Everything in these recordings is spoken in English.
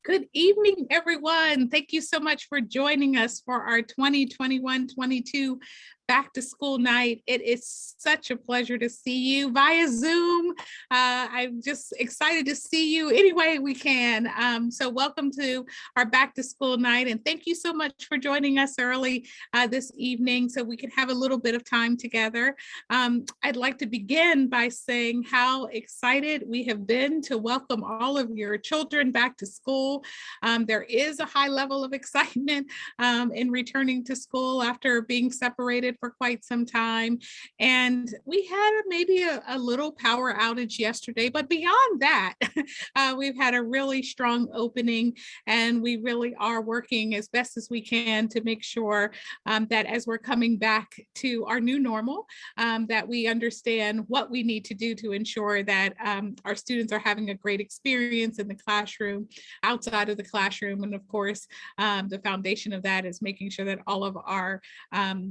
Good evening, everyone. Thank you so much for joining us for our 2021-22 back to school night. It is such a pleasure to see you via Zoom. I'm just excited to see you any way we can. So welcome to our back to school night. And thank you so much for joining us early this evening so we can have a little bit of time together. I'd like to begin by saying how excited we have been to welcome all of your children back to school. There is a high level of excitement in returning to school after being separated for quite some time. And we had maybe a little power outage yesterday, but beyond that, we've had a really strong opening, and we really are working as best as we can to make sure that as we're coming back to our new normal, that we understand what we need to do to ensure that our students are having a great experience in the classroom, outside of the classroom. And of course, the foundation of that is making sure that all of our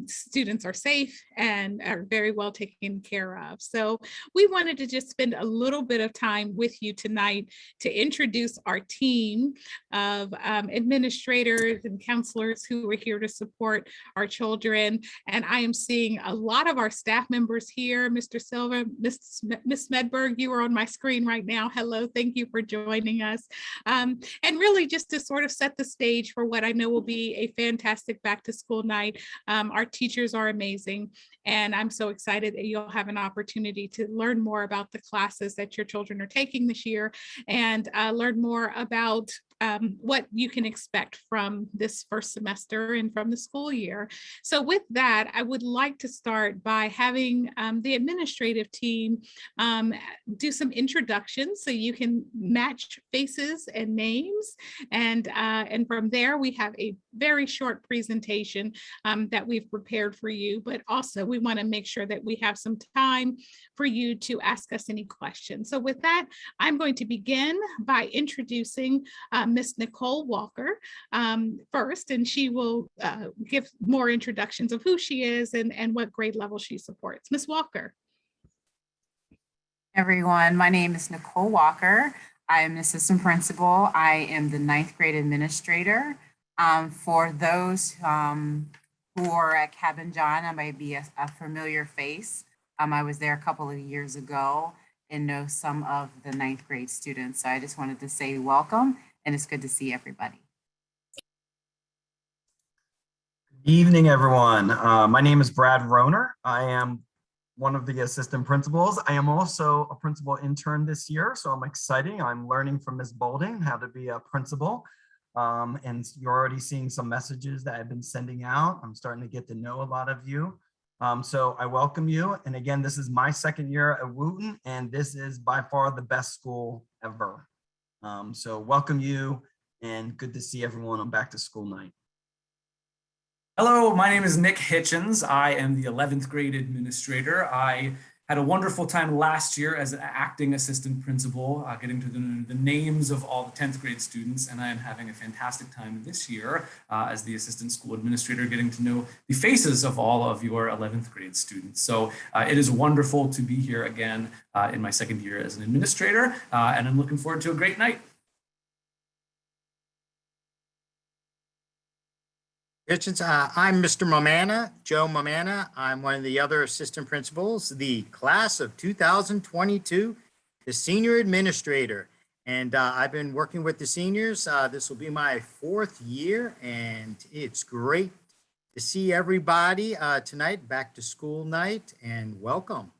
students are safe and are very well taken care of. So we wanted to just spend a little bit of time with you tonight to introduce our team of administrators and counselors who are here to support our children. And I am seeing a lot of our staff members here. Mr. Silva, Miss Medberg, you are on my screen right now. Hello, thank you for joining us. And really just to sort of set the stage for what I know will be a fantastic back to school night. Our teachers are amazing, and I'm so excited that you'll have an opportunity to learn more about the classes that your children are taking this year and learn more about what you can expect from this first semester and from the school year. So with that, I would like to start by having the administrative team do some introductions so you can match faces and names. And from there, we have a very short presentation that we've prepared for you, but also we want to make sure that we have some time for you to ask us any questions. So with that, I'm going to begin by introducing Miss Nicole Walker first, and she will give more introductions of who she is and what grade level she supports. Miss Walker. Everyone, my name is Nicole Walker. I am an assistant principal. I am the 9th grade administrator. For those who are at Cabin John, I might be a familiar face. I was there a couple of years ago and know some of the 9th grade students. So I just wanted to say welcome, and it's good to see everybody. Good evening, everyone. My name is Brad Rohner. I am one of the assistant principals. I am also a principal intern this year, so I'm excited. I'm learning from Ms. Boldon how to be a principal. And you're already seeing some messages that I've been sending out. I'm starting to get to know a lot of you. So I welcome you. And again, this is my second year at Wooten, and this is by far the best school ever. So welcome you, and good to see everyone on back to school night. Hello, my name is Nick Hitchens. I am the 11th grade administrator. I had a wonderful time last year as an acting assistant principal, getting to the names of all the 10th grade students, and I am having a fantastic time this year as the assistant school administrator, getting to know the faces of all of your 11th grade students. So it is wonderful to be here again in my second year as an administrator, and I'm looking forward to a great night. Hitchens, I'm Mr. Momana, Joe Momana. I'm one of the other assistant principals, the class of 2022, the senior administrator. And I've been working with the seniors. This will be my 4th year, and it's great to see everybody tonight, back to school night, and welcome.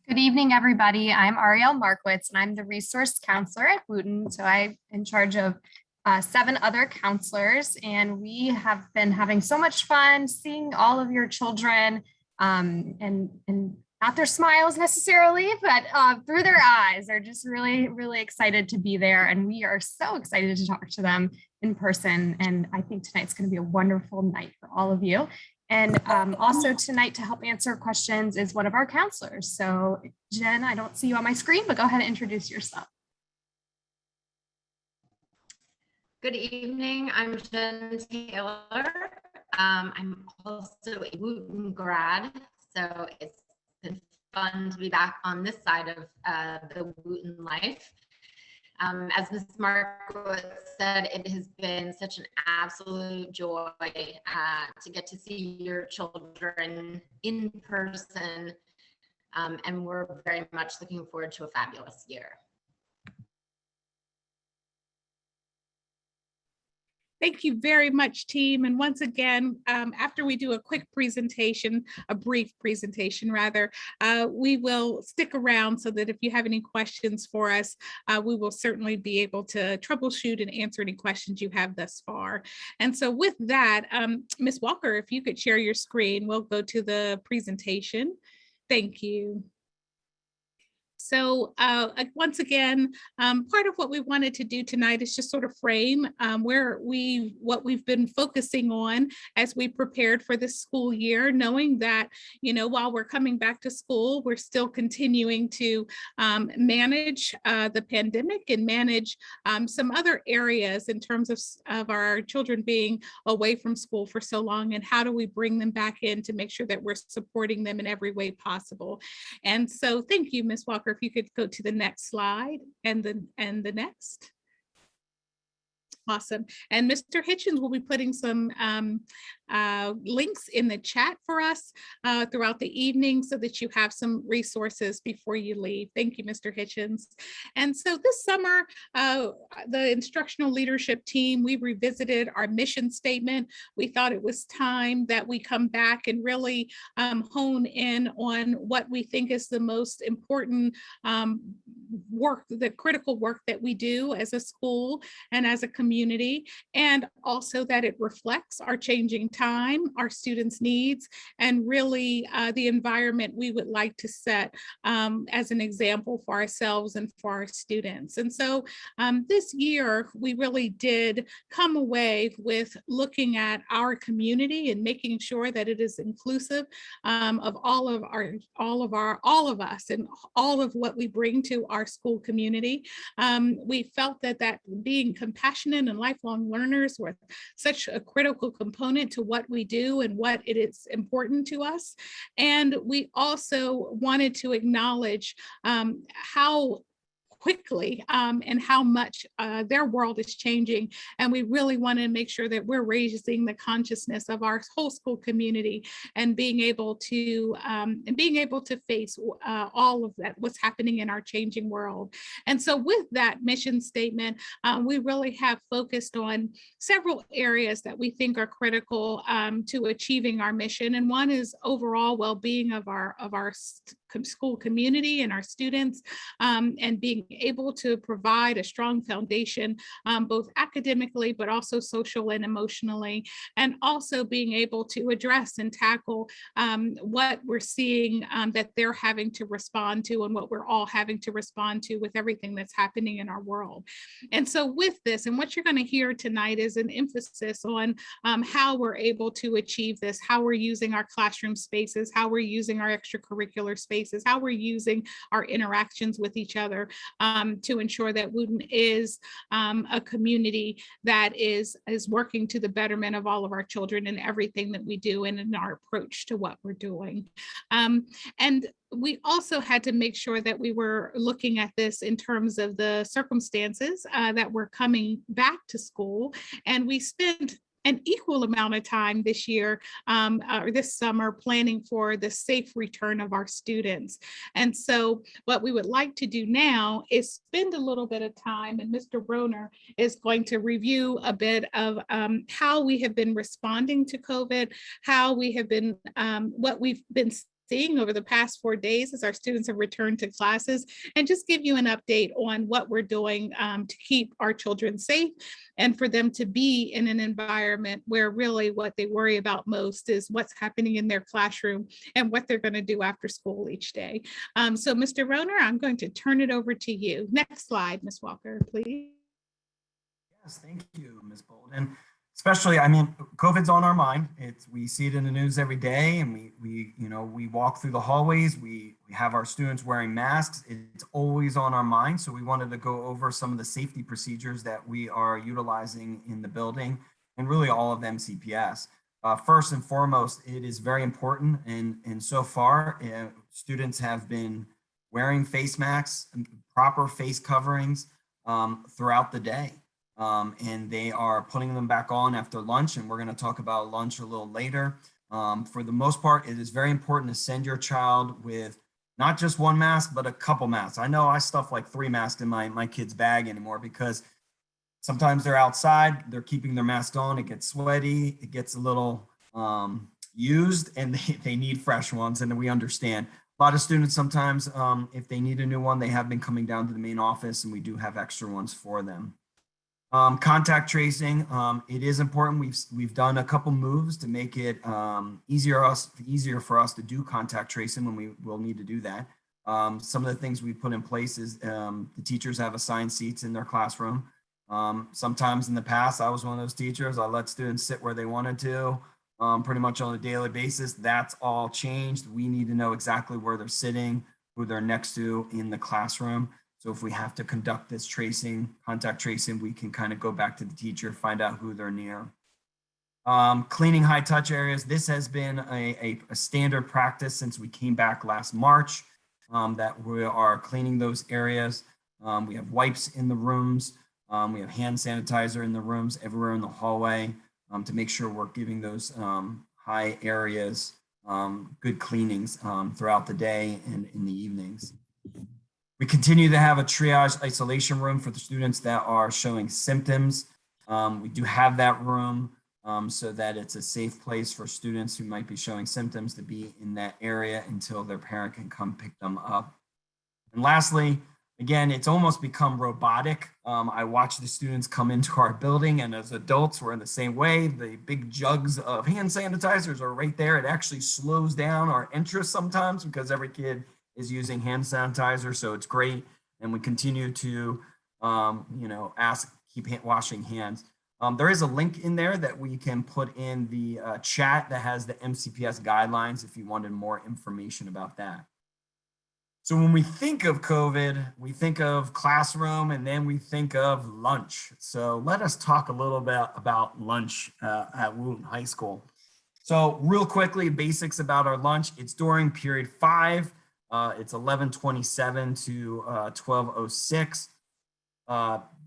Good evening, everybody. I'm Ariel Markowitz, and I'm the resource counselor at Wooten. So I'm in charge of 7 other counselors, and we have been having so much fun seeing all of your children and not their smiles necessarily, but through their eyes. They're just really, really excited to be there, and we are so excited to talk to them in person. And I think tonight's going to be a wonderful night for all of you. And also tonight to help answer questions is one of our counselors. So Jen, I don't see you on my screen, but go ahead and introduce yourself. Good evening, I'm Jen Taylor. I'm also a Wooten grad, so it's been fun to be back on this side of the Wooten life. As Ms. Markowitz said, it has been such an absolute joy to get to see your children in person, and we're very much looking forward to a fabulous year. Thank you very much, team. And once again, after we do a quick presentation, a brief presentation rather, we will stick around so that if you have any questions for us, we will certainly be able to troubleshoot and answer any questions you have thus far. And so with that, Ms. Walker, if you could share your screen, we'll go to the presentation. Thank you. So once again, part of what we wanted to do tonight is just sort of frame what we've been focusing on as we prepared for this school year, knowing that, you know, while we're coming back to school, we're still continuing to manage the pandemic and manage some other areas in terms of our children being away from school for so long, and how do we bring them back in to make sure that we're supporting them in every way possible. And so thank you, Ms. Walker. If you could go to the next slide and the next. Awesome. And Mr. Hitchens will be putting some links in the chat for us throughout the evening so that you have some resources before you leave. Thank you, Mr. Hitchens. And so this summer, the instructional leadership team, we revisited our mission statement. We thought it was time that we come back and really hone in on what we think is the most important work, the critical work that we do as a school and as a community, and also that it reflects our changing time, our students' needs, and really the environment we would like to set as an example for ourselves and for our students. And so this year, we really did come away with looking at our community and making sure that it is inclusive of all of us and all of what we bring to our school community. We felt that being compassionate and lifelong learners were such a critical component to what we do and what it is important to us. And we also wanted to acknowledge how quickly and how much their world is changing. And we really want to make sure that we're raising the consciousness of our whole school community and being able to face all of that, what's happening in our changing world. And so with that mission statement, we really have focused on several areas that we think are critical to achieving our mission. And one is overall well-being of our school community and our students, and being able to provide a strong foundation, both academically, but also social and emotionally, and also being able to address and tackle what we're seeing that they're having to respond to and what we're all having to respond to with everything that's happening in our world. And so with this, and what you're going to hear tonight is an emphasis on how we're able to achieve this, how we're using our classroom spaces, how we're using our extracurricular spaces, how we're using our interactions with each other to ensure that Wootton is a community that is working to the betterment of all of our children in everything that we do and in our approach to what we're doing. And we also had to make sure that we were looking at this in terms of the circumstances that were coming back to school. And we spent an equal amount of time this year or this summer planning for the safe return of our students. And so what we would like to do now is spend a little bit of time, and Mr. Rohner is going to review a bit of how we have been responding to COVID, how we have been, what we've been seeing over the past 4 days as our students have returned to classes, and just give you an update on what we're doing to keep our children safe and for them to be in an environment where really what they worry about most is what's happening in their classroom and what they're going to do after school each day. So Mr. Rohner, I'm going to turn it over to you. Next slide, Ms. Walker, please. Yes, thank you, Ms. Boldon. Especially, I mean, COVID's on our mind. We see it in the news every day, and we walk through the hallways. We have our students wearing masks. It's always on our mind. So we wanted to go over some of the safety procedures that we are utilizing in the building and really all of MCPS. First and foremost, it is very important, and so far, students have been wearing face masks, proper face coverings. throughout the day. And they are putting them back on after lunch, and we're going to talk about lunch a little later. For the most part, it is very important to send your child with not just one mask, but a couple masks. I know I stuff like 3 masks in my kid's bag anymore because sometimes they're outside, they're keeping their mask on, it gets sweaty, it gets a little used, and they need fresh ones, and we understand. A lot of students sometimes, if they need a new one, they have been coming down to the main office, and we do have extra ones for them. Contact tracing, it is important. We've done a couple moves to make it easier for us to do contact tracing when we will need to do that. Some of the things we put in place is the teachers have assigned seats in their classroom. Sometimes in the past, I was one of those teachers. I let students sit where they wanted to, pretty much on a daily basis. That's all changed. We need to know exactly where they're sitting, who they're next to in the classroom. So if we have to conduct this tracing, contact tracing, we can kind of go back to the teacher, find out who they're near. Cleaning high touch areas. This has been a standard practice since we came back last March, that we are cleaning those areas. We have wipes in the rooms. We have hand sanitizer in the rooms, everywhere in the hallway, to make sure we're giving those high areas good cleanings throughout the day and in the evenings. We continue to have a triage isolation room for the students that are showing symptoms. We do have that room so that it's a safe place for students who might be showing symptoms to be in that area until their parent can come pick them up. And lastly, again, it's almost become robotic. I watch the students come into our building, and as adults, we're in the same way. The big jugs of hand sanitizers are right there. It actually slows down our interest sometimes because every kid is using hand sanitizer, so it's great. And we continue to, keep washing hands. There is a link in there that we can put in the chat that has the MCPS guidelines if you wanted more information about that. So when we think of COVID, we think of classroom, and then we think of lunch. So let us talk a little bit about lunch at Wootton High School. So real quickly, basics about our lunch. It's during period 5. It's 11:27 to 12:06.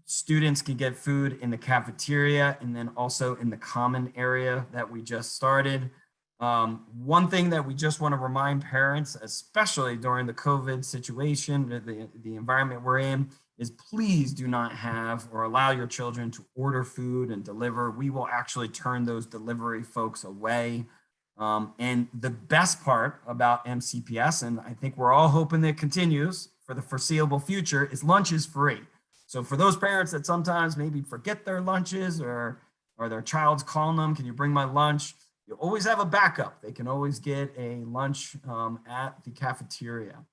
Students can get food in the cafeteria and then also in the common area that we just started. One thing that we just want to remind parents, especially during the COVID situation, the environment we're in, is please do not have or allow your children to order food and deliver. We will actually turn those delivery folks away. And the best part about MCPS, and I think we're all hoping that it continues for the foreseeable future, is lunch is free. So for those parents that sometimes maybe forget their lunches or their child's calling them, can you bring my lunch? You always have a backup. They can always get a lunch at the cafeteria.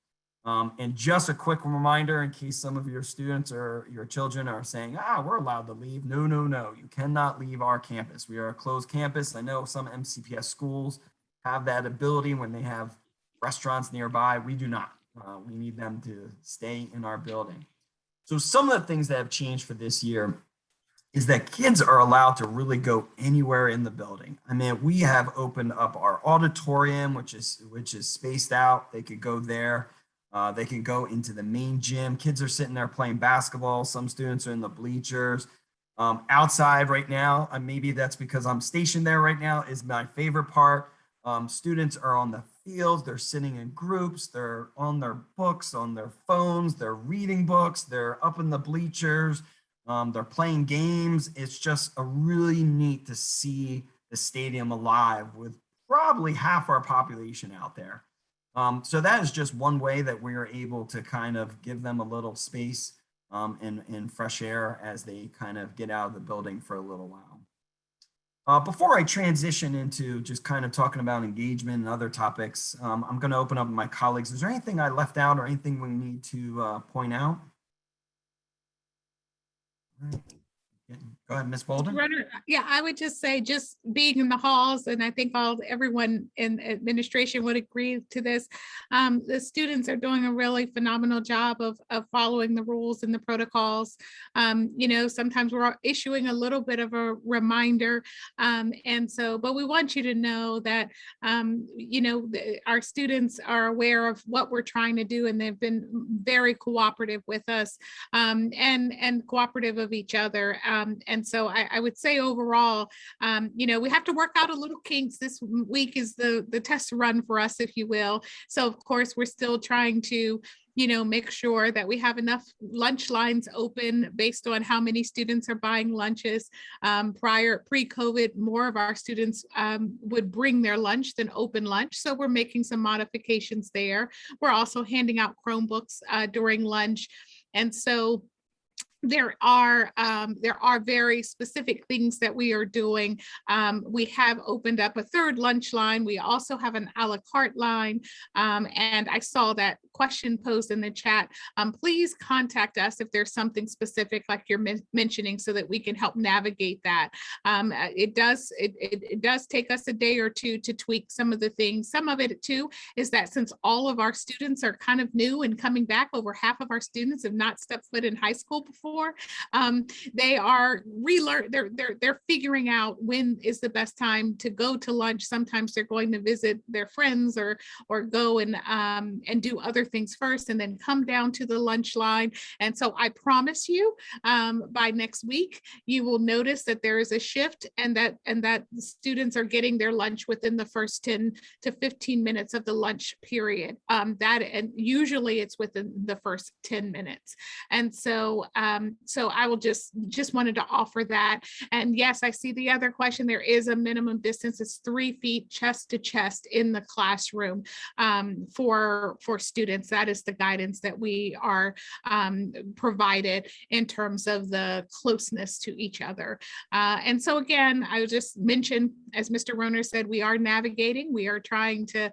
And just a quick reminder in case some of your students or your children are saying, we're allowed to leave. No, no, no, you cannot leave our campus. We are a closed campus. I know some MCPS schools have that ability when they have restaurants nearby. We do not. We need them to stay in our building. So some of the things that have changed for this year is that kids are allowed to really go anywhere in the building. I mean, we have opened up our auditorium, which is spaced out. They could go there. They can go into the main gym. Kids are sitting there playing basketball. Some students are in the bleachers. Outside right now, maybe that's because I'm stationed there right now, is my favorite part. Students are on the fields. They're sitting in groups. They're on their books, on their phones. They're reading books. They're up in the bleachers. They're playing games. It's just a really neat to see the stadium alive with probably half our population out there. So that is just one way that we are able to kind of give them a little space and fresh air as they kind of get out of the building for a little while. Before I transition into just kind of talking about engagement and other topics, I'm going to open up my colleagues. Is there anything I left out or anything we need to point out? Go Go ahead, Ms. Mr. Boldon. Rohner, yeah, I would just say just being in the halls, and I think everyone in administration would agree to this. The students are doing a really phenomenal job of following the rules and the protocols. Sometimes we're issuing a little bit of a reminder. But we want you to know that, our students are aware of what we're trying to do, and they've been very cooperative with us, and cooperative of each other. And so I would say overall, we have to work out a little kinks. This week is the test run for us, if you will. So of course, we're still trying to make sure that we have enough lunch lines open based on how many students are buying lunches. Pre-COVID, more of our students would bring their lunch than open lunch. So we're making some modifications there. We're also handing out Chromebooks during lunch. And so there are very specific things that we are doing. We have opened up a third lunch line. We also have an a la carte line. And I saw that question posed in the chat. Please contact us if there's something specific like you're mentioning, so that we can help navigate that. It does take us a day or two to tweak some of the things. Some of it too is that since all of our students are kind of new and coming back, over half of our students have not stepped foot in high school before. They are they're figuring out when is the best time to go to lunch. Sometimes they're going to visit their friends or go and do other things first and then come down to the lunch line. And so I promise you, by next week, you will notice that there is a shift, and that the students are getting their lunch within the first 10 to 15 minutes of the lunch period. And usually it's within the first 10 minutes. And so I will just wanted to offer that. And yes, I see the other question. There is a minimum distance. It's 3 feet chest to chest in the classroom for students. That is the guidance that we are provided in terms of the closeness to each other. And so again, I would just mention, as Mr. Rohner said, we are navigating. We are trying to,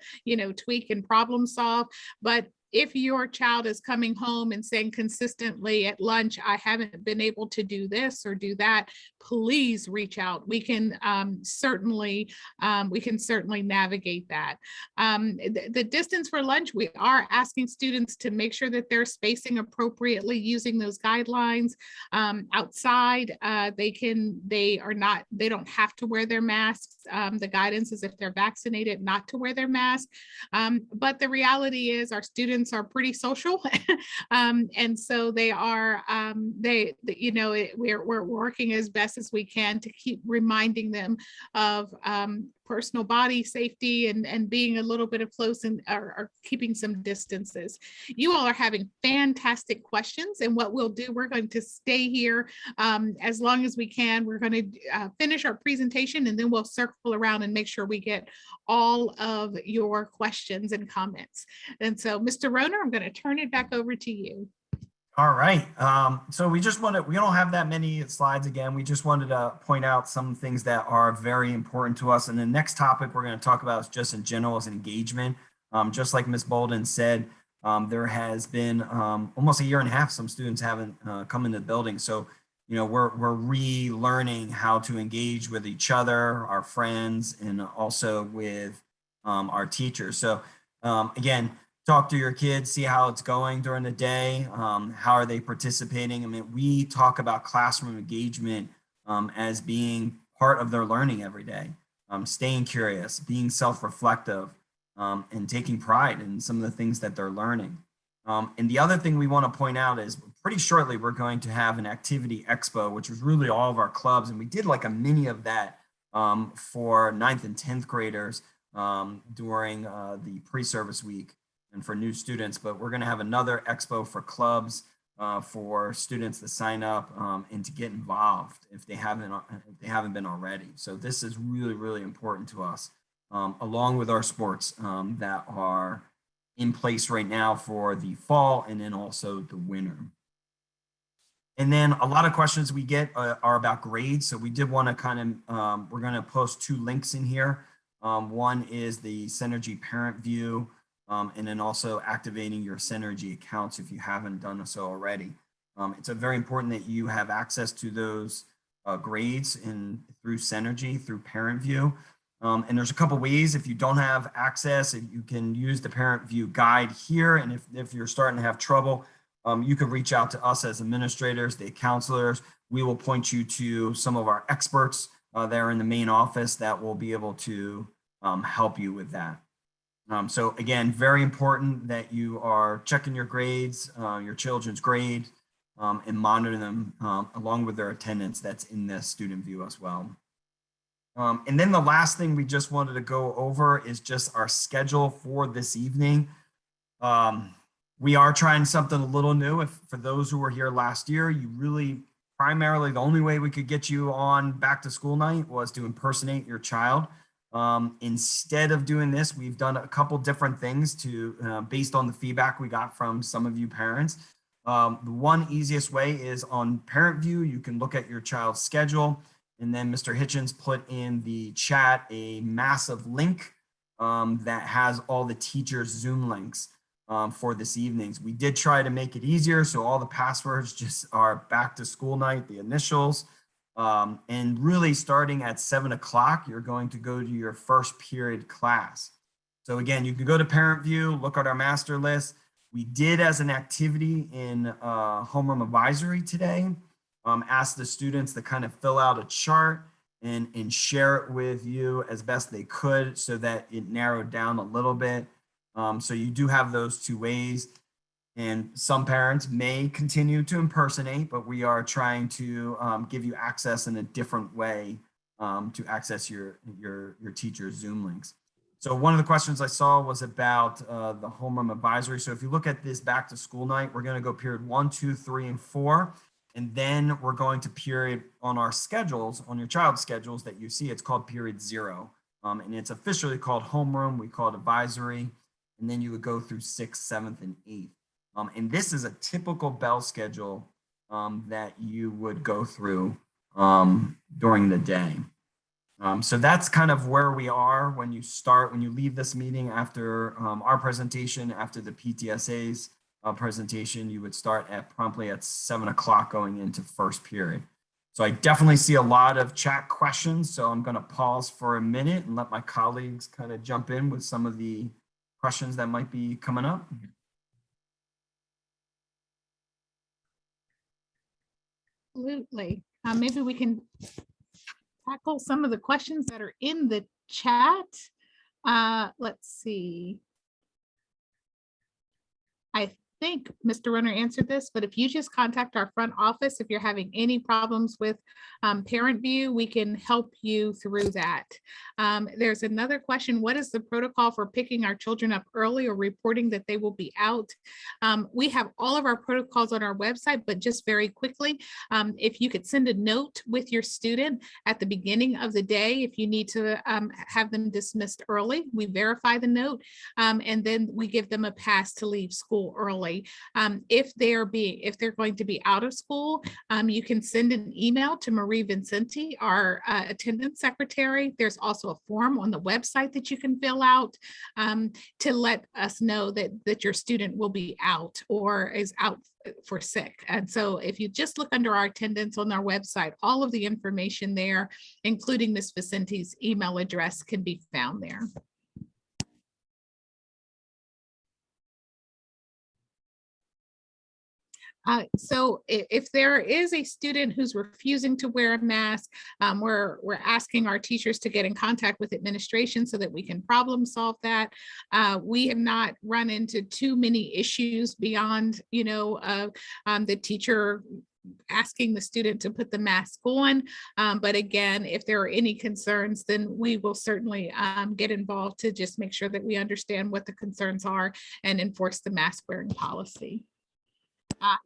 tweak and problem solve. But if your child is coming home and saying consistently at lunch, I haven't been able to do this or do that, please reach out. We can certainly navigate that. The distance for lunch, we are asking students to make sure that they're spacing appropriately using those guidelines. Outside, they don't have to wear their masks. The guidance is if they're vaccinated, not to wear their mask. But the reality is our students are pretty social. And so they are, we're working as best as we can to keep reminding them of personal body safety and being a little bit of close and or keeping some distances. You all are having fantastic questions, and what we'll do, we're going to stay here as long as we can. We're going to finish our presentation, and then we'll circle around and make sure we get all of your questions and comments. And so, Mr. Rohner, I'm going to turn it back over to you. All right. So we don't have that many slides again. We just wanted to point out some things that are very important to us. And the next topic we're going to talk about is just in general is engagement. Just like Ms. Boldon said, there has been almost a year and a half, some students haven't come into the building. So, we're relearning how to engage with each other, our friends, and also with our teachers. So again, talk to your kids, see how it's going during the day. How are they participating? I mean, we talk about classroom engagement as being part of their learning every day. Staying curious, being self-reflective, and taking pride in some of the things that they're learning. And the other thing we want to point out is pretty shortly, we're going to have an activity expo, which is really all of our clubs. And we did like a mini of that for 9th and 10th graders during the pre-service week and for new students, but we're going to have another expo for clubs for students to sign up and to get involved if they haven't been already. So this is really, really important to us, along with our sports that are in place right now for the fall and then also the winter. And then a lot of questions we get are about grades. So we did want to kind of, we're going to post 2 links in here. One is the Synergy parent view, and then also activating your Synergy accounts if you haven't done so already. It's very important that you have access to those grades through Synergy, through Parent View. And there's a couple ways. If you don't have access, you can use the Parent View guide here. And if you're starting to have trouble, you can reach out to us as administrators, the counselors. We will point you to some of our experts there in the main office that will be able to help you with that. So again, very important that you are checking your grades, your children's grades, and monitoring them along with their attendance that's in the student view as well. And then the last thing we just wanted to go over is just our schedule for this evening. We are trying something a little new. For those who were here last year, you really primarily the only way we could get you on back to school night was to impersonate your child. Instead of doing this, we've done a couple different things to based on the feedback we got from some of you parents. The one easiest way is on Parent View. You can look at your child's schedule, and then Mr. Hitchens put in the chat a massive link that has all the teachers' Zoom links for this evening's. We did try to make it easier, so all the passwords just are back to school night, the initials. And really starting at 7 o'clock, you're going to go to your first period class. So again, you can go to Parent View, look at our master list. We did as an activity in Homeroom Advisory today, ask the students to kind of fill out a chart and share it with you as best they could so that it narrowed down a little bit. So you do have those two ways. And some parents may continue to impersonate, but we are trying to give you access in a different way to access your teacher's Zoom links. So one of the questions I saw was about the Homeroom Advisory. So if you look at this back to school night, we're going to go period 1, 2, 3, and 4. And then we're going to period on our schedules, on your child's schedules that you see, it's called period 0. And it's officially called homeroom. We call it advisory. And then you would go through 6th, 7th, and 8th. And this is a typical bell schedule that you would go through during the day. So that's kind of where we are when you leave this meeting after our presentation, after the PTSA's presentation, you would start promptly at 7 o'clock going into first period. So I definitely see a lot of chat questions. So I'm going to pause for a minute and let my colleagues kind of jump in with some of the questions that might be coming up. Absolutely. Maybe we can tackle some of the questions that are in the chat. Let's see. I think Mr. Rohner answered this, but if you just contact our front office, if you're having any problems with Parent View, we can help you through that. There's another question. What is the protocol for picking our children up early or reporting that they will be out? We have all of our protocols on our website, but just very quickly, if you could send a note with your student at the beginning of the day, if you need to have them dismissed early, we verify the note, and then we give them a pass to leave school early. If they're going to be out of school, you can send an email to Marie Vincenti, our attendance secretary. There's also a form on the website that you can fill out to let us know that your student will be out or is out for sick. And so if you just look under our attendance on our website, all of the information there, including Ms. Vicenti's email address, can be found there. So if there is a student who's refusing to wear a mask, we're asking our teachers to get in contact with administration so that we can problem solve that. We have not run into too many issues beyond, the teacher asking the student to put the mask on. But again, if there are any concerns, then we will certainly get involved to just make sure that we understand what the concerns are and enforce the mask wearing policy.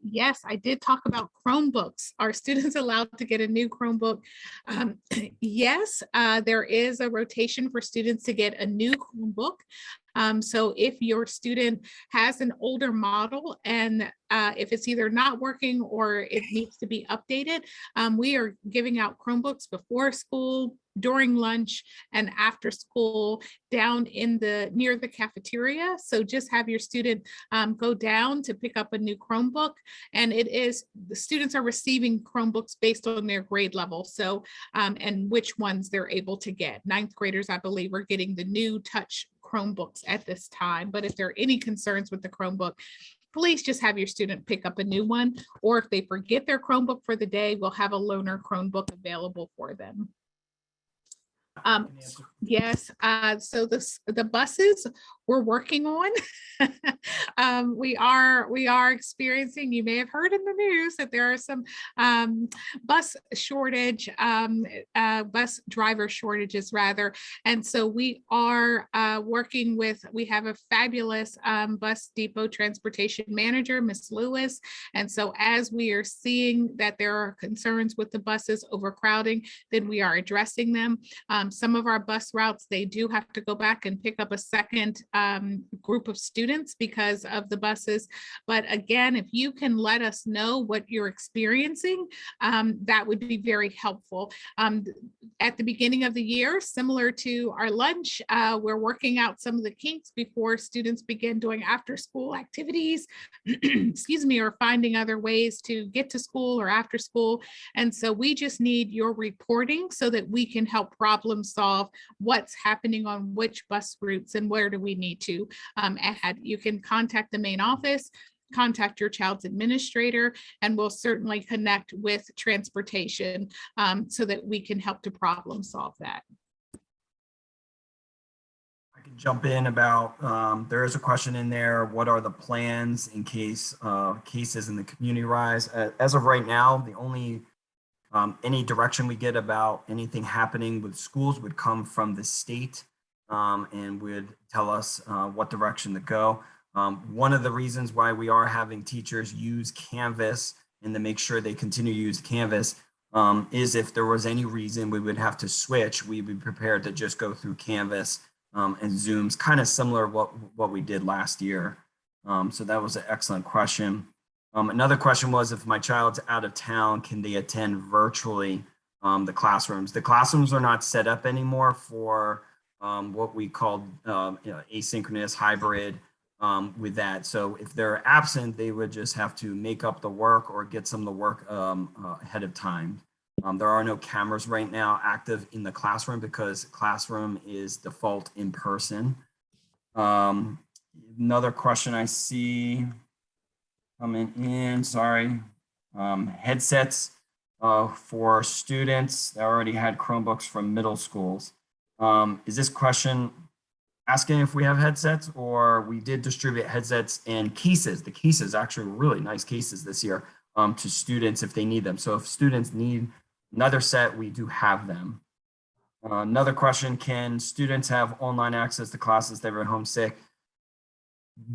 Yes, I did talk about Chromebooks. Are students allowed to get a new Chromebook? Yes, there is a rotation for students to get a new Chromebook. So if your student has an older model and if it's either not working or it needs to be updated, we are giving out Chromebooks before school, during lunch, and after school down in near the cafeteria. So just have your student go down to pick up a new Chromebook, and the students are receiving Chromebooks based on their grade level. So and which ones they're able to get. Ninth graders, I believe, are getting the new touch Chromebooks at this time. But if there are any concerns with the Chromebook, please just have your student pick up a new one, or if they forget their Chromebook for the day, we'll have a loaner Chromebook available for them. Yes, so the buses we're working on. We are experiencing, you may have heard in the news that there are some bus shortage, bus driver shortages rather. And so we are working with, we have a fabulous bus depot transportation manager, Miss Lewis. And so as we are seeing that there are concerns with the buses overcrowding, then we are addressing them. Some of our bus routes, they do have to go back and pick up a second group of students because of the buses. But again, if you can let us know what you're experiencing, that would be very helpful. At the beginning of the year, similar to our lunch, we're working out some of the kinks before students begin doing after school activities, excuse me, or finding other ways to get to school or after school. And so we just need your reporting so that we can help problem solve what's happening on which bus routes and where do we need to add. You can contact the main office, contact your child's administrator, and we'll certainly connect with transportation so that we can help to problem solve that. I can jump in about, there is a question in there, what are the plans in case cases in the community rise? As of right now, the only any direction we get about anything happening with schools would come from the state and would tell us what direction to go. One of the reasons why we are having teachers use Canvas and to make sure they continue to use Canvas is if there was any reason we would have to switch, we'd be prepared to just go through Canvas and Zooms, kind of similar to what we did last year. So that was an excellent question. Another question was, if my child's out of town, can they attend virtually the classrooms? The classrooms are not set up anymore for what we call asynchronous hybrid with that. So if they're absent, they would just have to make up the work or get some of the work ahead of time. There are no cameras right now active in the classroom because classroom is default in person. Another question I see coming in, sorry, headsets for students that already had Chromebooks from middle schools. Is this question asking if we have headsets, or we did distribute headsets and cases? The cases actually were really nice cases this year to students if they need them. So if students need another set, we do have them. Another question, can students have online access to classes they were homesick?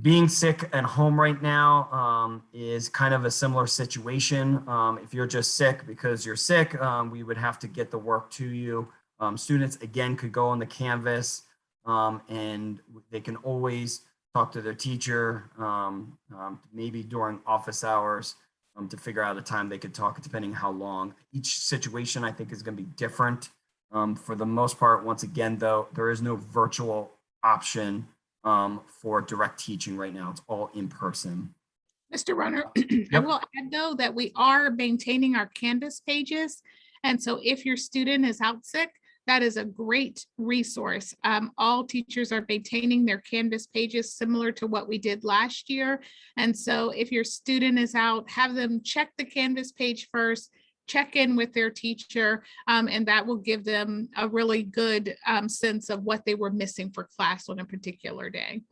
Being sick at home right now is kind of a similar situation. If you're just sick because you're sick, we would have to get the work to you. Students, again, could go on the Canvas and they can always talk to their teacher, maybe during office hours to figure out a time they could talk, depending how long. Each situation, I think, is going to be different. For the most part, once again, though, there is no virtual option for direct teaching right now. It's all in person. Mr. Rohner, I will add though that we are maintaining our Canvas pages. And so if your student is out sick, that is a great resource. All teachers are maintaining their Canvas pages similar to what we did last year. And so if your student is out, have them check the Canvas page first, check in with their teacher, and that will give them a really good sense of what they were missing for class on a particular day.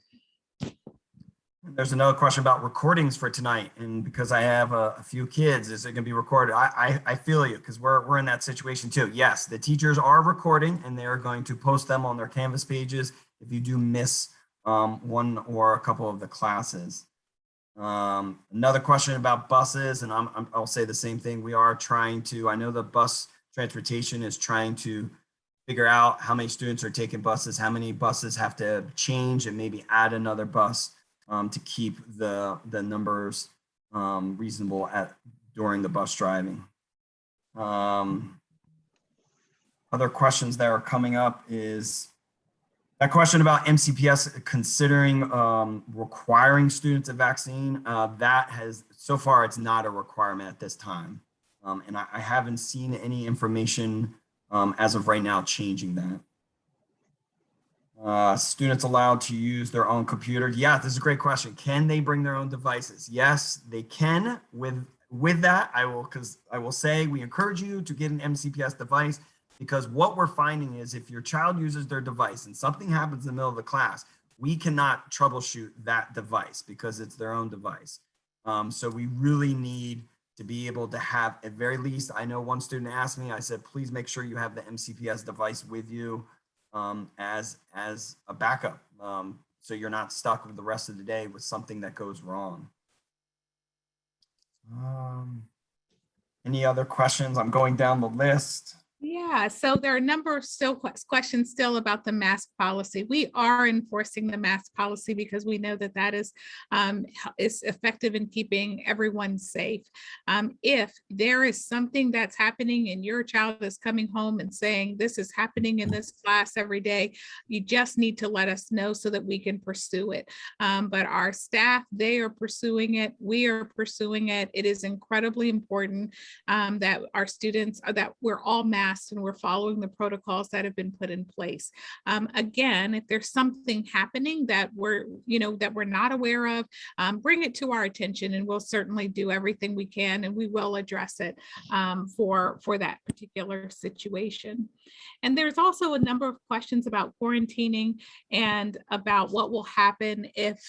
There's another question about recordings for tonight, and because I have a few kids, is it going to be recorded? I feel you, because we're in that situation too. Yes, the teachers are recording, and they're going to post them on their Canvas pages if you do miss one or a couple of the classes. Another question about buses, and I'll say the same thing. We are trying to, I know the bus transportation is trying to figure out how many students are taking buses, how many buses have to change, and maybe add another bus to keep the numbers reasonable during the bus driving. Other questions that are coming up is that question about MCPS considering requiring students a vaccine. That has, so far, it's not a requirement at this time. And I haven't seen any information as of right now changing that. Students allowed to use their own computer? Yeah, this is a great question. Can they bring their own devices? Yes, they can. With that, I will say we encourage you to get an MCPS device, because what we're finding is if your child uses their device and something happens in the middle of the class, we cannot troubleshoot that device because it's their own device. So we really need to be able to have, at very least, I know one student asked me, I said, please make sure you have the MCPS device with you as a backup. So you're not stuck with the rest of the day with something that goes wrong. Any other questions? I'm going down the list. Yeah, so there are a number of questions still about the mask policy. We are enforcing the mask policy because we know that that is effective in keeping everyone safe. If there is something that's happening and your child is coming home and saying this is happening in this class every day, you just need to let us know so that we can pursue it. But our staff, they are pursuing it. We are pursuing it. It is incredibly important that our students, that we're all masked and we're following the protocols that have been put in place. Again, if there's something happening that we're not aware of, bring it to our attention and we'll certainly do everything we can and we will address it for that particular situation. And there's also a number of questions about quarantining and about what will happen if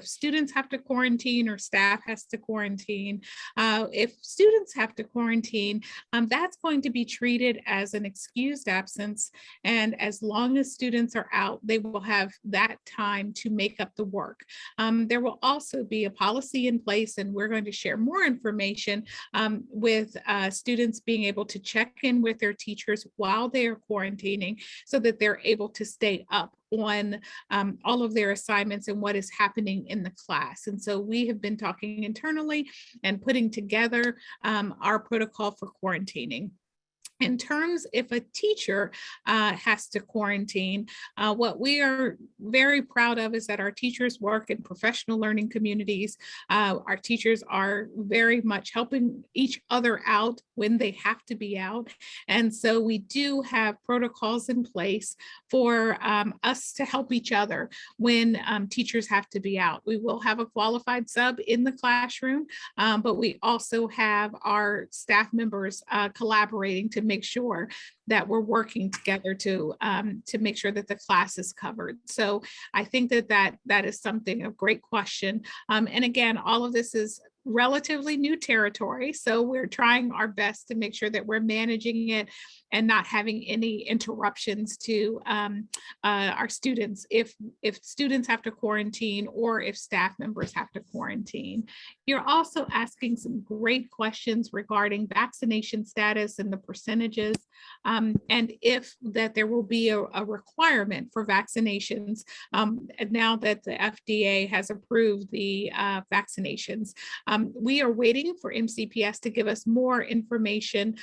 students have to quarantine or staff has to quarantine. If students have to quarantine, that's going to be treated as an excused absence. And as long as students are out, they will have that time to make up the work. There will also be a policy in place, and we're going to share more information with students being able to check in with their teachers while they are quarantining so that they're able to stay up on all of their assignments and what is happening in the class. And so we have been talking internally and putting together our protocol for quarantining. In terms, if a teacher has to quarantine, what we are very proud of is that our teachers work in professional learning communities. Our teachers are very much helping each other out when they have to be out. And so we do have protocols in place for us to help each other when teachers have to be out. We will have a qualified sub in the classroom, but we also have our staff members collaborating to make sure that we're working together to make sure that the class is covered. So I think that is something, a great question. And again, all of this is relatively new territory. So we're trying our best to make sure that we're managing it and not having any interruptions to our students if students have to quarantine or if staff members have to quarantine. You're also asking some great questions regarding vaccination status and the percentages, and if that there will be a requirement for vaccinations now that the FDA has approved the vaccinations. We are waiting for MCPS to give us more information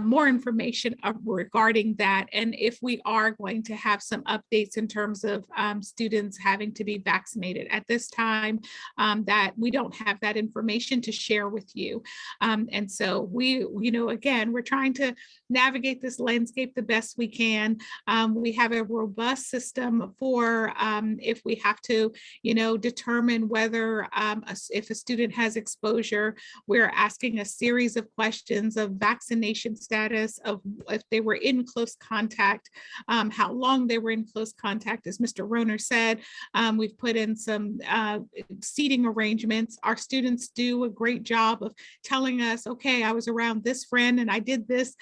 more information regarding that, and if we are going to have some updates in terms of students having to be vaccinated. At this time, that we don't have that information to share with you. And so we, again, we're trying to navigate this landscape the best we can. We have a robust system for if we have to, determine whether if a student has exposure, we're asking a series of questions of vaccination status, of if they were in close contact, how long they were in close contact. As Mr. Rohner said, we've put in some seating arrangements. Our students do a great job of telling us, okay, I was around this friend and I did this,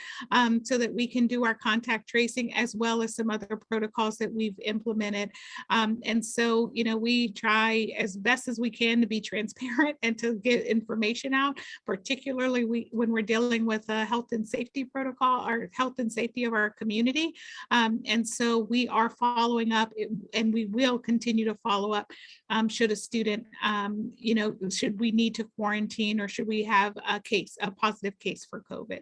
so that we can do our contact tracing as well as some other protocols that we've implemented. And so, we try as best best as we can to be transparent and to get information out, particularly when we're dealing with a health and safety protocol or health and safety of our community. And so we are following up, and we will continue to follow up should a student, should we need to quarantine, or should we have a positive case for COVID.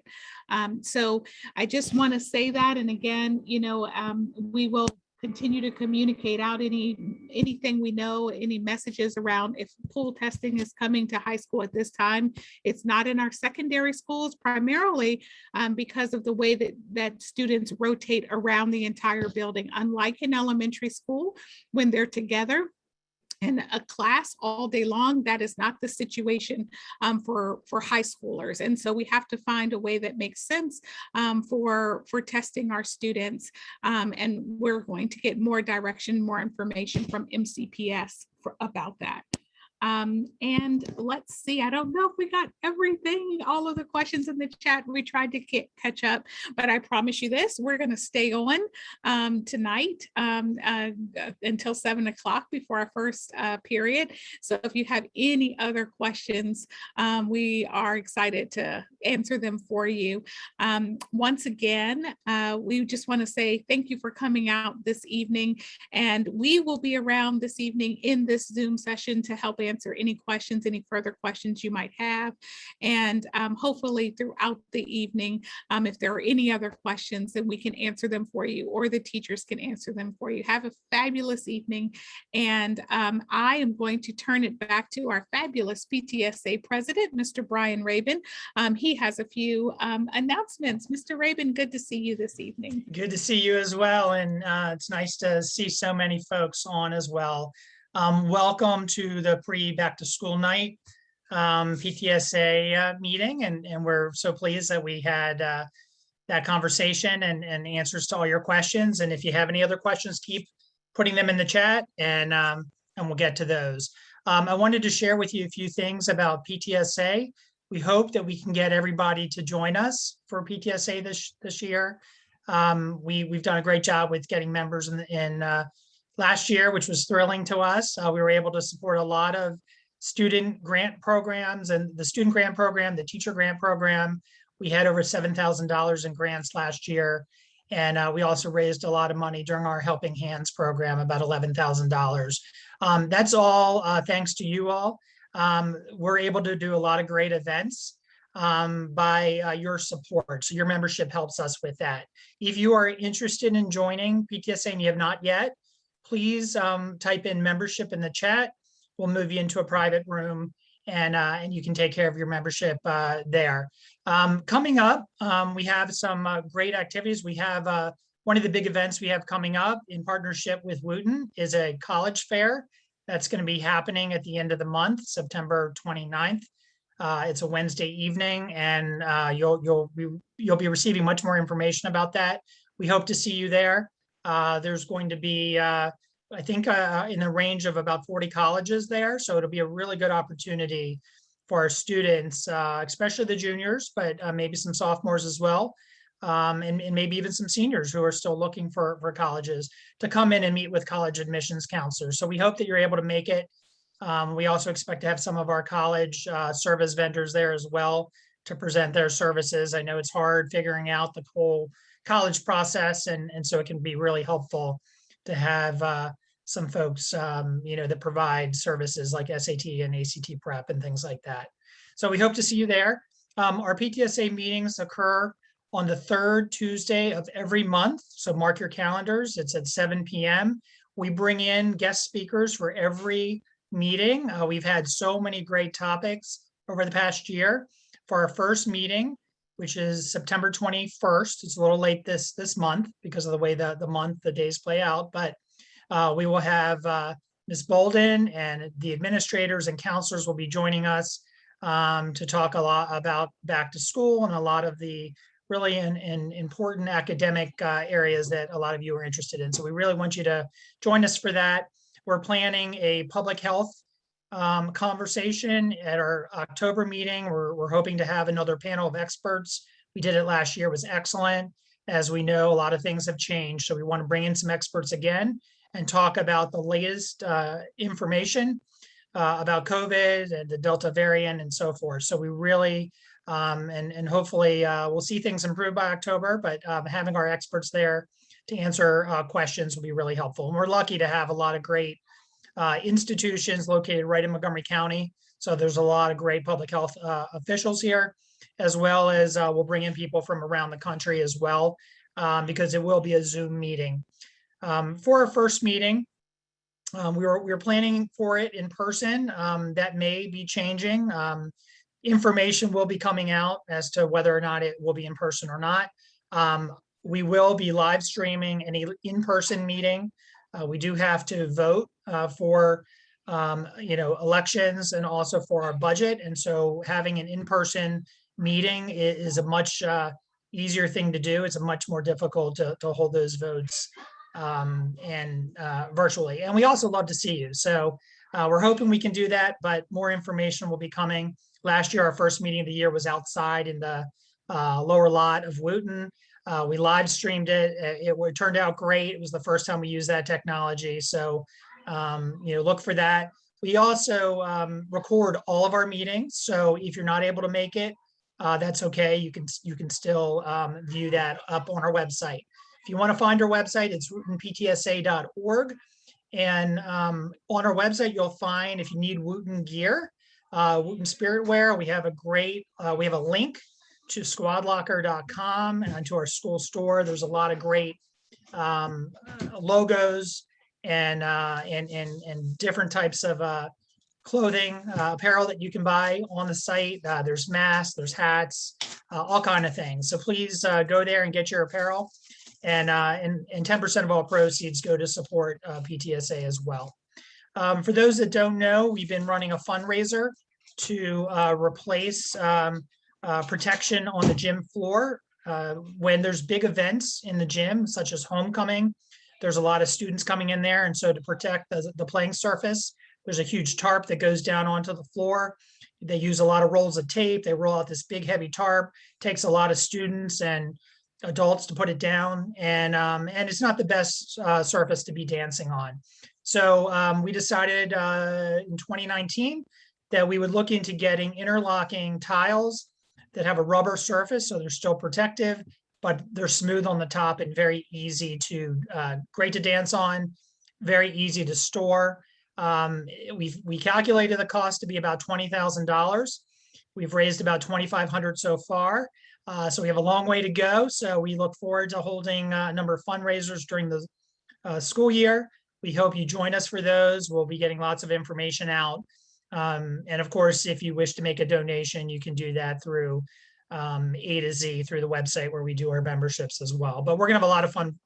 So I just want to say that. And again, we will continue to communicate out anything we know, any messages around if pool testing is coming to high school at this time. It's not in our secondary schools, primarily because of the way that students rotate around the entire building, unlike in elementary school when they're together in a class all day long. That is not the situation for high schoolers. And so we have to find a way that makes sense for testing our students. And we're going to get more direction, more information from MCPS about that. And let's see, I don't know if we got everything, all of the questions in the chat. We tried to catch up, but I promise you this, we're going to stay on tonight until 7 o'clock before our first period. So if you have any other questions, we are excited to answer them for you. Once again, we just want to say thank you for coming out this evening, and we will be around this evening in this Zoom session to help answer any questions, any further questions you might have. And hopefully throughout the evening, if there are any other questions, then we can answer them for you, or the teachers can answer them for you. Have a fabulous evening. And I am going to turn it back to our fabulous PTSA President, Mr. Brian Rabin. He has a few announcements. Mr. Rabin, good to see you this evening. Good to see you as well. And it's nice to see so many folks on as well. Welcome to the pre-back to school night PTSA meeting. And we're so pleased that we had that conversation and answers to all your questions. And if you have any other questions, keep putting them in the chat, and we'll get to those. I wanted to share with you a few things about PTSA. We hope that we can get everybody to join us for PTSA this year. We've done a great job with getting members in last year, which was thrilling to us. We were able to support a lot of student grant programs, and the student grant program, the teacher grant program. We had over $7,000 in grants last year. And we also raised a lot of money during our Helping Hands program, about $11,000. That's all thanks to you all. We're able to do a lot of great events by your support. So your membership helps us with that. If you are interested in joining PTSA and you have not yet, please type in membership in the chat. We'll move you into a private room, and you can take care of your membership there. Coming up, we have some great activities. We have one of the big events we have coming up in partnership with Wooten is a college fair that's going to be happening at the end of the month, September 29th. It's a Wednesday evening, and you'll be receiving much more information about that. We hope to see you there. There's going to be, I think, in the range of about 40 colleges there. So it'll be a really good opportunity for our students, especially the juniors, but maybe some sophomores as well, and maybe even some seniors who are still looking for colleges to come in and meet with college admissions counselors. So we hope that you're able to make it. We also expect to have some of our college service vendors there as well to present their services. I know it's hard figuring out the whole college process, and so it can be really helpful to have some folks, that provide services like SAT and ACT prep and things like that. So we hope to see you there. Our PTSA meetings occur on the third Tuesday of every month. So mark your calendars. It's at 7 p.m. We bring in guest speakers for every meeting. We've had so many great topics over the past year. For our first meeting, which is September 21st, it's a little late this month because of the way the days play out, but we will have Ms. Boldon and the administrators and counselors will be joining us to talk a lot about back to school and a lot of the really important academic areas that a lot of you are interested in. So we really want you to join us for that. We're planning a public health conversation at our October meeting. We're hoping to have another panel of experts. We did it last year, it was excellent. As we know, a lot of things have changed. So we want to bring in some experts again and talk about the latest information about COVID and the Delta variant and so forth. So we really, and hopefully we'll see things improve by October, but having our experts there to answer questions will be really helpful. And we're lucky to have a lot of great institutions located right in Montgomery County. So there's a lot of great public health officials here, as well as we'll bring in people from around the country as well, because it will be a Zoom meeting. For our first meeting, we were planning for it in person. That may be changing. Information will be coming out as to whether or not it will be in person or not. We will be live streaming any in-person meeting. We do have to vote for elections and also for our budget. And so having an in-person meeting is a much easier thing to do. It's a much more difficult to hold those votes virtually. And we also love to see you. So we're hoping we can do that, but more information will be coming. Last year, our first meeting of the year was outside in the lower lot of Wooten. We live streamed it. It turned out great. It was the first time we used that technology. So, look for that. We also record all of our meetings. So if you're not able to make it, that's okay. You can still view that up on our website. If you want to find our website, it's wootenptsa.org. And on our website, you'll find, if you need Wooten gear, Wooten spirit wear, we have a link to squadlocker.com and to our school store. There's a lot of great logos and different types of clothing, apparel that you can buy on the site. There's masks, there's hats, all kind of things. So please go there and get your apparel. And 10% of all proceeds go to support PTSA as well. For those that don't know, we've been running a fundraiser to replace protection on the gym floor. When there's big events in the gym, such as homecoming, there's a lot of students coming in there. And so to protect the playing surface, there's a huge tarp that goes down onto the floor. They use a lot of rolls of tape. They roll out this big heavy tarp. It takes a lot of students and adults to put it down. And it's not the best surface to be dancing on. So we decided in 2019 that we would look into getting interlocking tiles that have a rubber surface, so they're still protective, but they're smooth on the top and very easy to, great to dance on, very easy to store. We calculated the cost to be about $20,000. We've raised about $2,500 so far. So we have a long way to go. So we look forward to holding a number of fundraisers during the school year. We hope you join us for those. We'll be getting lots of information out. And of course, if you wish to make a donation, you can do that through A to Z through the website where we do our memberships as well. But we're gonna have a lot of fun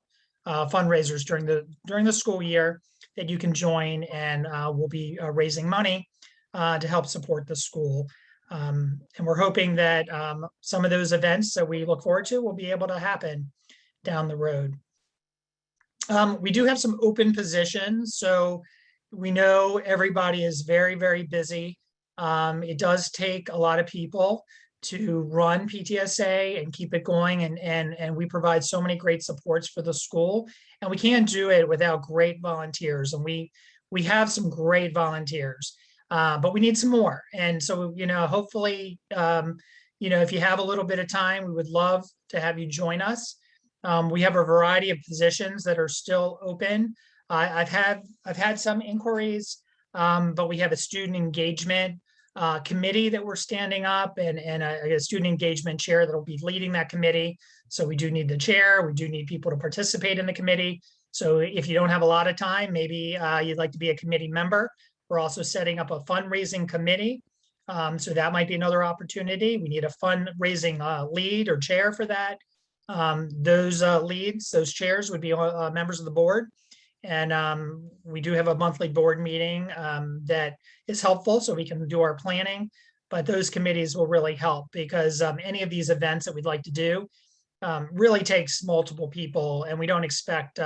fundraisers during the school year that you can join, and we'll be raising money to help support the school. And we're hoping that some of those events that we look forward to will be able to happen down the road. We do have some open positions. So we know everybody is very, very busy. It does take a lot of people to run PTSA and keep it going. And we provide so many great supports for the school, and we can't do it without great volunteers. And we have some great volunteers, but we need some more. And so, hopefully, if you have a little bit of time, we would love to have you join us. We have a variety of positions that are still open. I've had some inquiries, but we have a student engagement committee that we're standing up, and a student engagement chair that will be leading that committee. So we do need the chair. We do need people to participate in the committee. So if you don't have a lot of time, maybe you'd like to be a committee member. We're also setting up a fundraising committee. So that might be another opportunity. We need a fundraising lead or chair for that. Those leads, those chairs would be members of the board. And we do have a monthly board meeting that is helpful, so we can do our planning. But those committees will really help, because any of these events that we'd like to do really takes multiple people, and we don't expect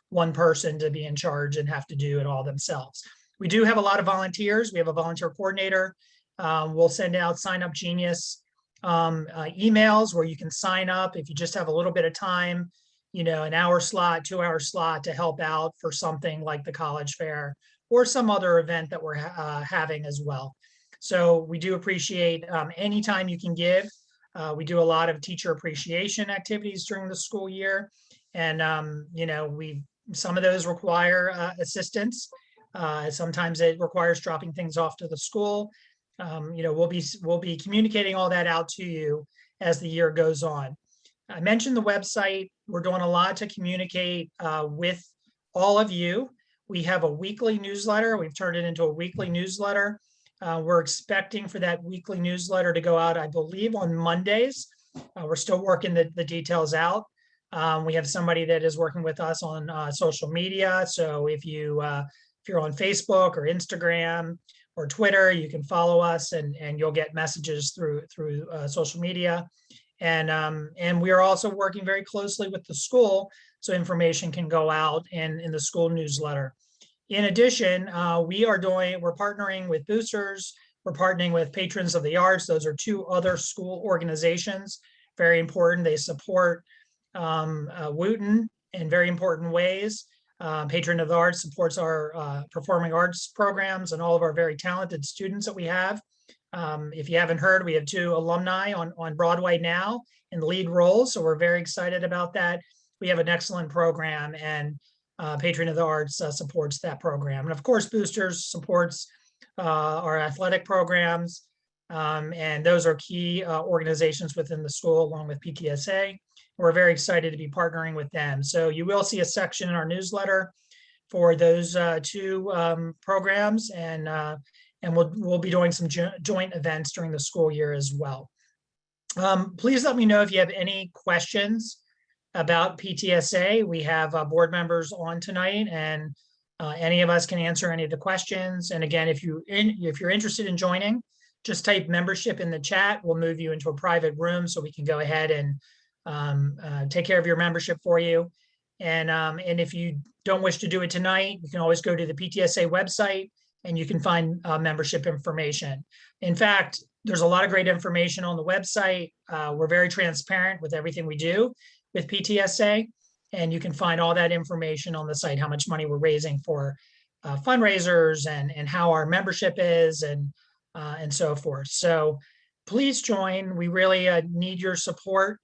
one person to be in charge and have to do it all themselves. We do have a lot of volunteers. We have a volunteer coordinator. We'll send out Sign Up Genius emails where you can sign up if you just have a little bit of time, an hour slot, 2 hour slot to help out for something like the college fair or some other event that we're having as well. So we do appreciate any time you can give. We do a lot of teacher appreciation activities during the school year. And, you know, some of those require assistance. Sometimes it requires dropping things off to the school. You know, we'll be communicating all that out to you as the year goes on. I mentioned the website. We're doing a lot to communicate with all of you. We have a weekly newsletter. We've turned it into a weekly newsletter. We're expecting for that weekly newsletter to go out, I believe, on Mondays. We're still working the details out. We have somebody that is working with us on social media. So if you're on Facebook or Instagram or Twitter, you can follow us and you'll get messages through social media. And we are also working very closely with the school so information can go out in the school newsletter. In addition, we're partnering with boosters. We're partnering with Patrons of the Arts. Those are two other school organizations, very important. They support Wooten in very important ways. Patron of the Arts supports our performing arts programs and all of our very talented students that we have. If you haven't heard, we have 2 alumni on Broadway now in lead roles, so we're very excited about that. We have an excellent program, and Patron of the Arts supports that program. And of course, Boosters supports our athletic programs, and those are key organizations within the school, along with PTSA. We're very excited to be partnering with them. So you will see a section in our newsletter for those 2 programs, and we'll be doing some joint events during the school year as well. Please let me know if you have any questions about PTSA. We have board members on tonight, and any of us can answer any of the questions. And again, if you're interested in joining, just type membership in the chat. We'll move you into a private room so we can go ahead and take care of your membership for you. And if you don't wish to do it tonight, you can always go to the PTSA website and you can find membership information. In fact, there's a lot of great information on the website. We're very transparent with everything we do with PTSA, and you can find all that information on the site, how much money we're raising for fundraisers and how our membership is and so forth. So please join. We really need your support.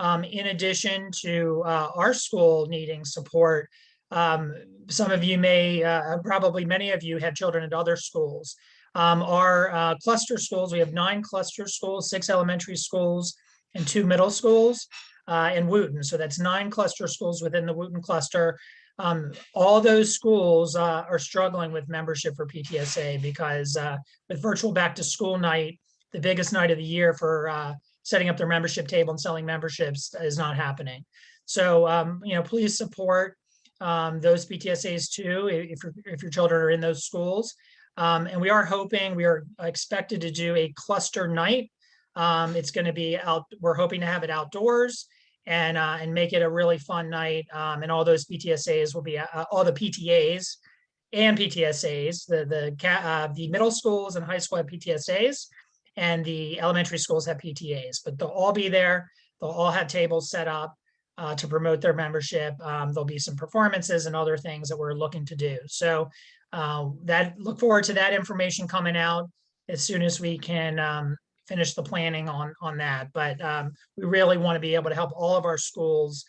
In addition to our school needing support, some of you may, probably many of you have children at other schools. Our cluster schools, we have 9 cluster schools, 6 elementary schools and 2 middle schools in Wooten. So that's 9 cluster schools within the Wooten cluster. All those schools are struggling with membership for PTSA because with virtual back to school night, the biggest night of the year for setting up their membership table and selling memberships is not happening. So, you know, please support those PTSAs too, if your children are in those schools. And we are expected to do a cluster night. It's going to be out, we're hoping to have it outdoors and make it a really fun night. And all those PTSAs will be, all the PTAs and PTSAs, the middle schools and high school have PTSAs, and the elementary schools have PTAs, but they'll all be there. They'll all have tables set up to promote their membership. There'll be some performances and other things that we're looking to do. So look forward to that information coming out as soon as we can finish the planning on that. But we really want to be able to help all of our schools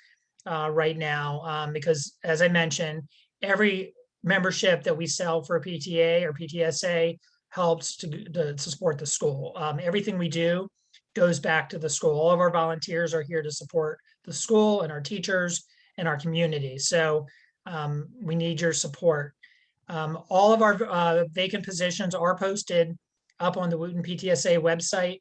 right now because, as I mentioned, every membership that we sell for a PTA or PTSA helps to support the school. Everything we do goes back to the school. All of our volunteers are here to support the school and our teachers and our community. So we need your support. All of our vacant positions are posted up on the Wooten PTSA website.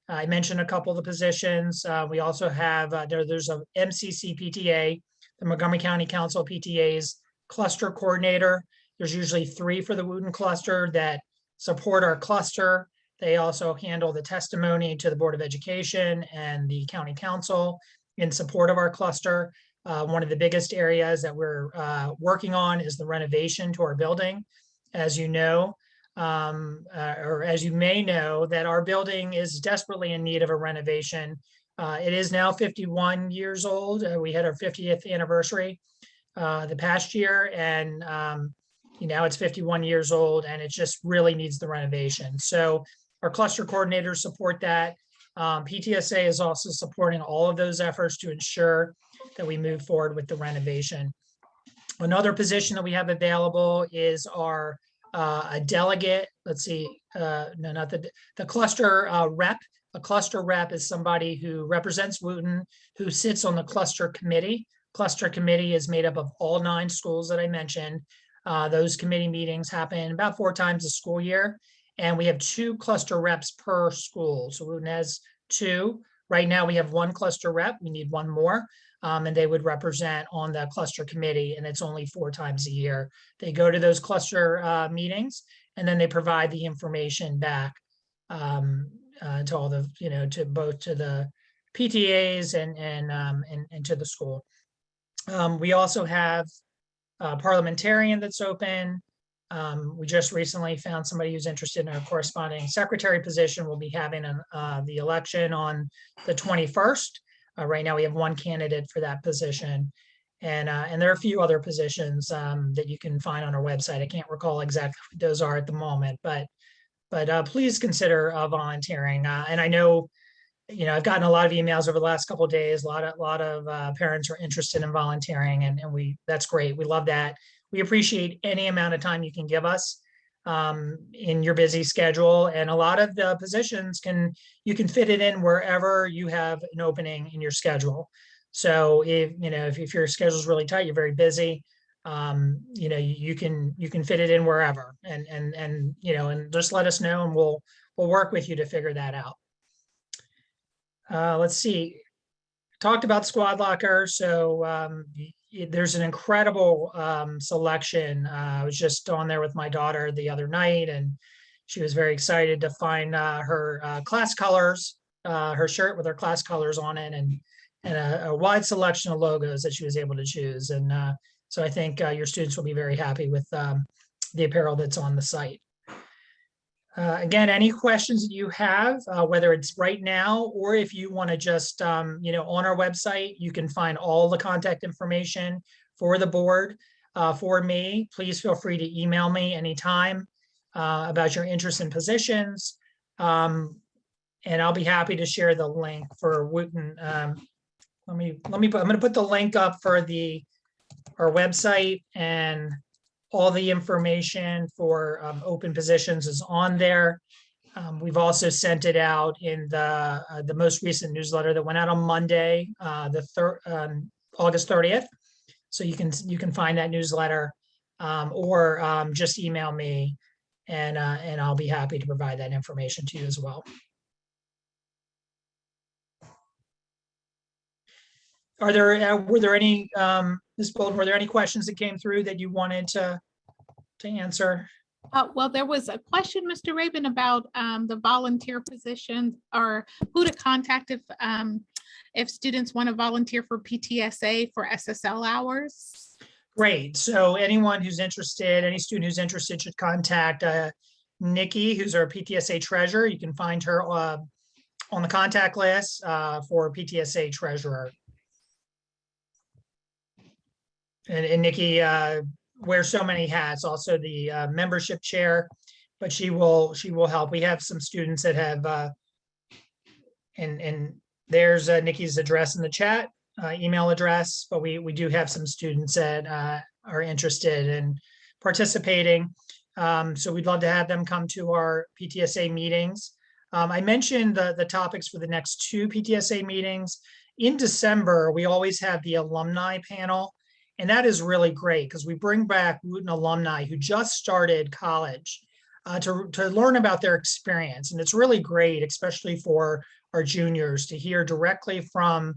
I mentioned a couple of the positions. We also have, there's a MCC PTA, the Montgomery County Council PTAs cluster coordinator. There's usually 3 for the Wooten cluster that support our cluster. They also handle the testimony to the Board of Education and the County Council in support of our cluster. One of the biggest areas that we're working on is the renovation to our building. As you know, or as you may know, that our building is desperately in need of a renovation. It is now 51 years old. We had our 50th anniversary the past year, and Now it's 51 years old and it just really needs the renovation. So our cluster coordinators support that. PTSA is also supporting all of those efforts to ensure that we move forward with the renovation. Another position that we have available is our a delegate. Let's see, no, not the cluster rep. A cluster rep is somebody who represents Wooten, who sits on the cluster committee. Cluster committee is made up of all 9 schools that I mentioned. Those committee meetings happen about 4 times a school year, and we have 2 cluster reps per school. So Wooten has 2. Right now we have 1 cluster rep. We need 1 more. And they would represent on the cluster committee, and it's only 4 times a year. They go to those cluster meetings, and then they provide the information back to all the, to both to the PTAs and to the school. We also have a parliamentarian that's open. We just recently found somebody who's interested in a corresponding secretary position. We'll be having the election on the 21st. Right now we have 1 candidate for that position. And there are a few other positions that you can find on our website. I can't recall exactly what those are at the moment, but please consider volunteering. And I know, I've gotten a lot of emails over the last couple of days. A lot of parents are interested in volunteering, and that's great. We love that. We appreciate any amount of time you can give us in your busy schedule. And a lot of the positions you can fit it in wherever you have an opening in your schedule. So if your schedule is really tight, you're very busy, you can fit it in wherever, and just let us know, and we'll work with you to figure that out. Let's see. Talked about Squad Locker. So there's an incredible selection. I was just on there with my daughter the other night, and she was very excited to find her class colors, her shirt with her class colors on it, and a wide selection of logos that she was able to choose. And so I think your students will be very happy with the apparel that's on the site. Again, any questions that you have, whether it's right now or if you want to just, on our website, you can find all the contact information for the board, for me. Please feel free to email me anytime about your interest in positions. And I'll be happy to share the link for Wooten. I'm going to put the link up for our website, and all the information for open positions is on there. We've also sent it out in the most recent newsletter that went out on Monday, August 30th. So you can find that newsletter, or just email me, and I'll be happy to provide that information to you as well. Were there any, Ms. Boldon, were there any questions that came through that you wanted to answer? Well, there was a question, Mr. Rabin, about the volunteer positions, or who to contact if students want to volunteer for PTSA for SSL hours. Great. So anyone who's interested, any student who's interested should contact Nikki, who's our PTSA treasurer. You can find her on the contact list for PTSA treasurer. And Nikki wears so many hats, also the membership chair, but she will help. We have some students that have, and there's Nikki's address in the chat, email address, but we do have some students that are interested in participating. So we'd love to have them come to our PTSA meetings. I mentioned the topics for the next 2 PTSA meetings. In December, we always have the Alumni Panel. And that is really great because we bring back Wooten alumni who just started college to learn about their experience. And it's really great, especially for our juniors, to hear directly from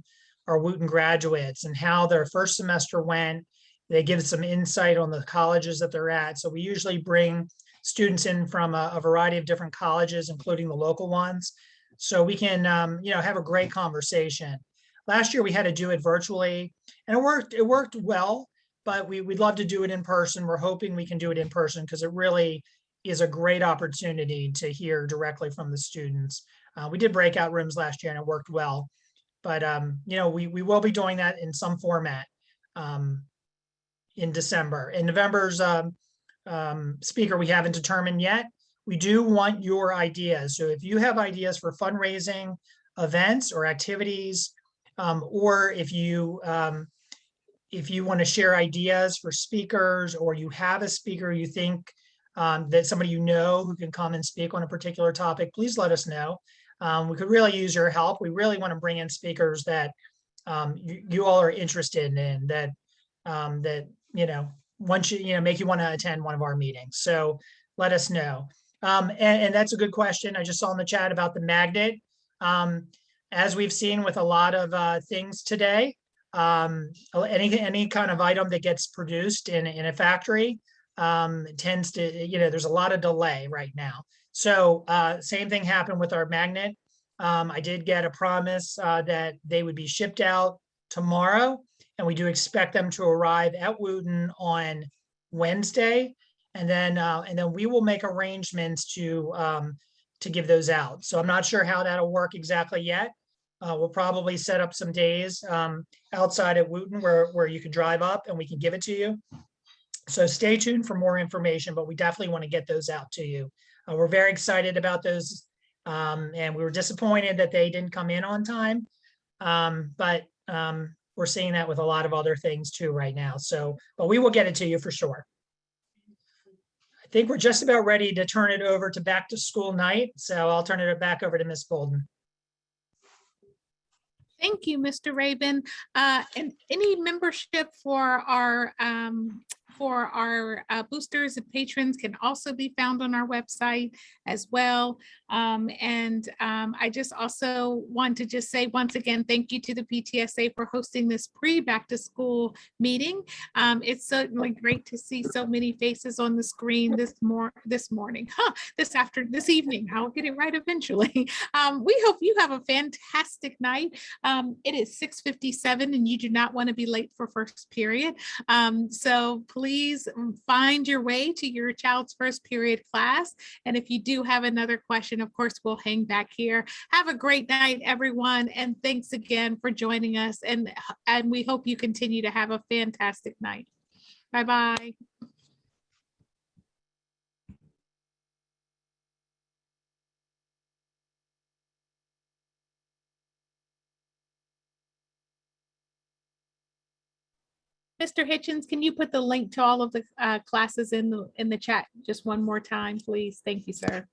our Wooten graduates and how their first semester went. They give some insight on the colleges that they're at. So we usually bring students in from a variety of different colleges, including the local ones, so we can have a great conversation. Last year we had to do it virtually, and it worked well, but we'd love to do it in person. We're hoping we can do it in person because it really is a great opportunity to hear directly from the students. We did breakout rooms last year and it worked well, but we will be doing that in some format in December. In November's speaker we haven't determined yet. We do want your ideas. So if you have ideas for fundraising events or activities, or if you want to share ideas for speakers, or you have a speaker you think that somebody you know who can come and speak on a particular topic, please let us know. We could really use your help. We really want to bring in speakers that you all are interested in, that once make you want to attend one of our meetings. So let us know. And that's a good question. I just saw in the chat about the magnet. As we've seen with a lot of things today, any kind of item that gets produced in a factory tends to, there's a lot of delay right now. So same thing happened with our magnet. I did get a promise that they would be shipped out tomorrow, and we do expect them to arrive at Wooten on Wednesday, and then we will make arrangements to give those out. So I'm not sure how that'll work exactly yet. We'll probably set up some days outside at Wooten where you can drive up and we can give it to you. So stay tuned for more information, but we definitely want to get those out to you. We're very excited about those, and we were disappointed that they didn't come in on time, but we're seeing that with a lot of other things too right now. So, but we will get it to you for sure. I think we're just about ready to turn it over to back to school night. So I'll turn it back over to Ms. Boldon. Thank you, Mr. Rabin. And any membership for our boosters and patrons can also be found on our website as well. I just also want to just say once again, thank you to the PTSA for hosting this pre-back to school meeting. It's certainly great to see so many faces on the screen this evening. I'll get it right eventually. We hope you have a fantastic night. It is 6:57 and you do not want to be late for first period. So please find your way to your child's first period class. And if you do have another question, of course, we'll hang back here. Have a great night, everyone. And thanks again for joining us. And we hope you continue to have a fantastic night. Bye-bye. Mr. Hitchens, can you put the link to all of the classes in the chat just one more time, please? Thank you, sir.